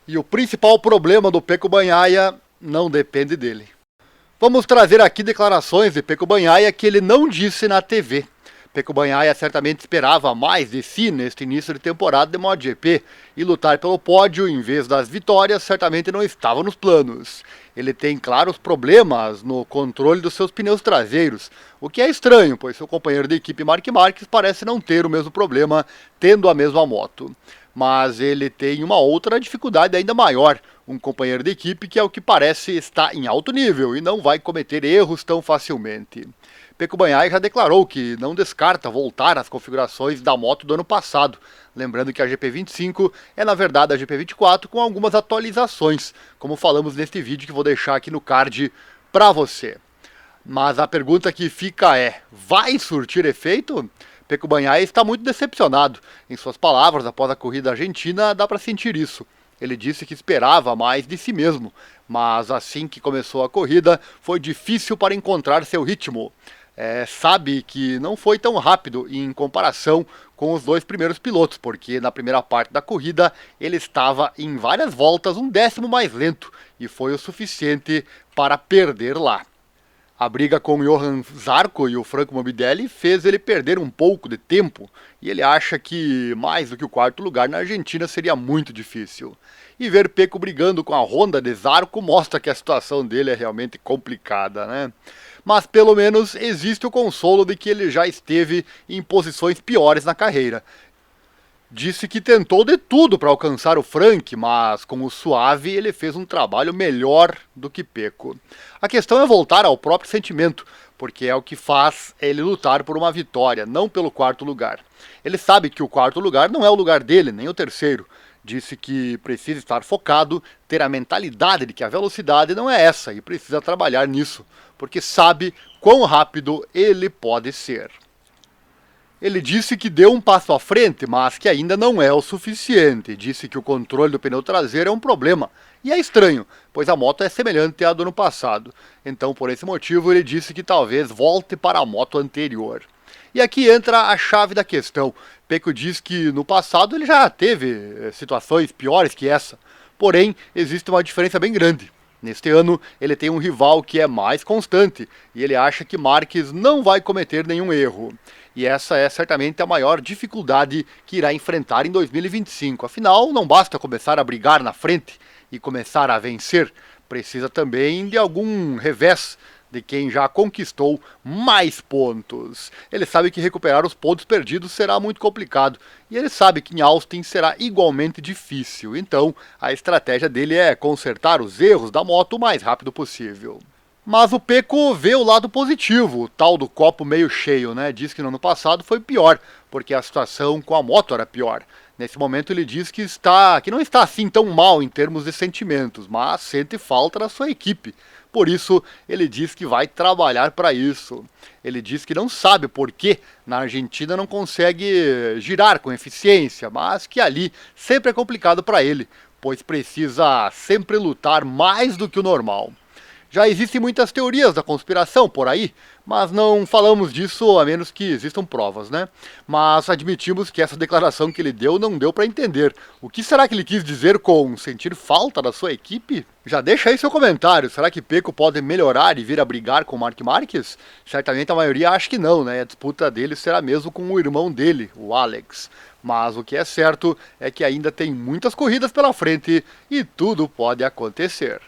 E o principal problema do Pecco Bagnaia não depende dele. Vamos trazer aqui declarações de Pecco Bagnaia que ele não disse na TV. Pecco Bagnaia certamente esperava mais de si neste início de temporada de MotoGP, e lutar pelo pódio em vez das vitórias certamente não estava nos planos. Ele tem claros problemas no controle dos seus pneus traseiros, o que é estranho, pois seu companheiro de equipe Marc Marquez parece não ter o mesmo problema, tendo a mesma moto. Mas ele tem uma outra dificuldade ainda maior, um companheiro de equipe que, ao que parece, está em alto nível e não vai cometer erros tão facilmente. Pecco Bagnaia já declarou que não descarta voltar às configurações da moto do ano passado, lembrando que a GP25 é na verdade a GP24 com algumas atualizações, como falamos neste vídeo que vou deixar aqui no card para você. Mas a pergunta que fica é, vai surtir efeito? Pecco Bagnaia está muito decepcionado. Em suas palavras, após a corrida argentina, dá para sentir isso. Ele disse que esperava mais de si mesmo, mas assim que começou a corrida, foi difícil para encontrar seu ritmo. Sabe que não foi tão rápido em comparação com os dois primeiros pilotos, porque na primeira parte da corrida ele estava em várias voltas um décimo mais lento, e foi o suficiente para perder lá. A briga com o Johann Zarco e o Franco Morbidelli fez ele perder um pouco de tempo, e ele acha que mais do que o quarto lugar na Argentina seria muito difícil. E ver Pecco brigando com a Honda de Zarco mostra que a situação dele é realmente complicada, né? Mas pelo menos existe o consolo de que ele já esteve em posições piores na carreira. Disse que tentou de tudo para alcançar o Frank, mas com o suave ele fez um trabalho melhor do que Pecco. A questão é voltar ao próprio sentimento, porque é o que faz ele lutar por uma vitória, não pelo quarto lugar. Ele sabe que o quarto lugar não é o lugar dele, nem o terceiro. Disse que precisa estar focado, ter a mentalidade de que a velocidade não é essa e precisa trabalhar nisso, porque sabe quão rápido ele pode ser. Ele disse que deu um passo à frente, mas que ainda não é o suficiente. Disse que o controle do pneu traseiro é um problema. E é estranho, pois a moto é semelhante à do ano passado. Então, por esse motivo, ele disse que talvez volte para a moto anterior. E aqui entra a chave da questão. Pecco diz que no passado ele já teve situações piores que essa. Porém, existe uma diferença bem grande. Neste ano, ele tem um rival que é mais constante, e ele acha que Marquez não vai cometer nenhum erro. E essa é certamente a maior dificuldade que irá enfrentar em 2025. Afinal, não basta começar a brigar na frente e começar a vencer. Precisa também de algum revés de quem já conquistou mais pontos. Ele sabe que recuperar os pontos perdidos será muito complicado, e ele sabe que em Austin será igualmente difícil, então a estratégia dele é consertar os erros da moto o mais rápido possível. Mas o Pecco vê o lado positivo, o tal do copo meio cheio, né? Diz que no ano passado foi pior, porque a situação com a moto era pior. Nesse momento ele diz que não está assim tão mal em termos de sentimentos, mas sente falta da sua equipe. Por isso, ele diz que vai trabalhar para isso. Ele diz que não sabe por que na Argentina não consegue girar com eficiência, mas que ali sempre é complicado para ele, pois precisa sempre lutar mais do que o normal. Já existem muitas teorias da conspiração por aí, mas não falamos disso a menos que existam provas, né? Mas admitimos que essa declaração que ele deu não deu para entender. O que será que ele quis dizer com sentir falta da sua equipe? Já deixa aí seu comentário. Será que Pecco pode melhorar e vir a brigar com Marc Marquez? Certamente a maioria acha que não, né? A disputa dele será mesmo com o irmão dele, o Alex. Mas o que é certo é que ainda tem muitas corridas pela frente e tudo pode acontecer.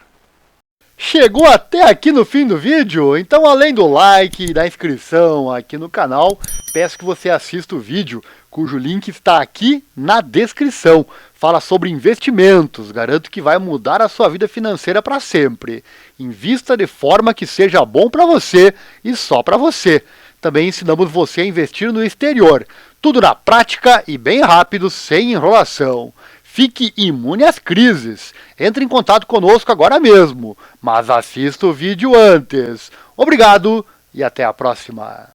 Chegou até aqui no fim do vídeo? Então, além do like e da inscrição aqui no canal, peço que você assista o vídeo, cujo link está aqui na descrição. Fala sobre investimentos, garanto que vai mudar a sua vida financeira para sempre. Invista de forma que seja bom para você e só para você. Também ensinamos você a investir no exterior, tudo na prática e bem rápido, sem enrolação. Fique imune às crises. Entre em contato conosco agora mesmo, mas assista o vídeo antes. Obrigado e até a próxima.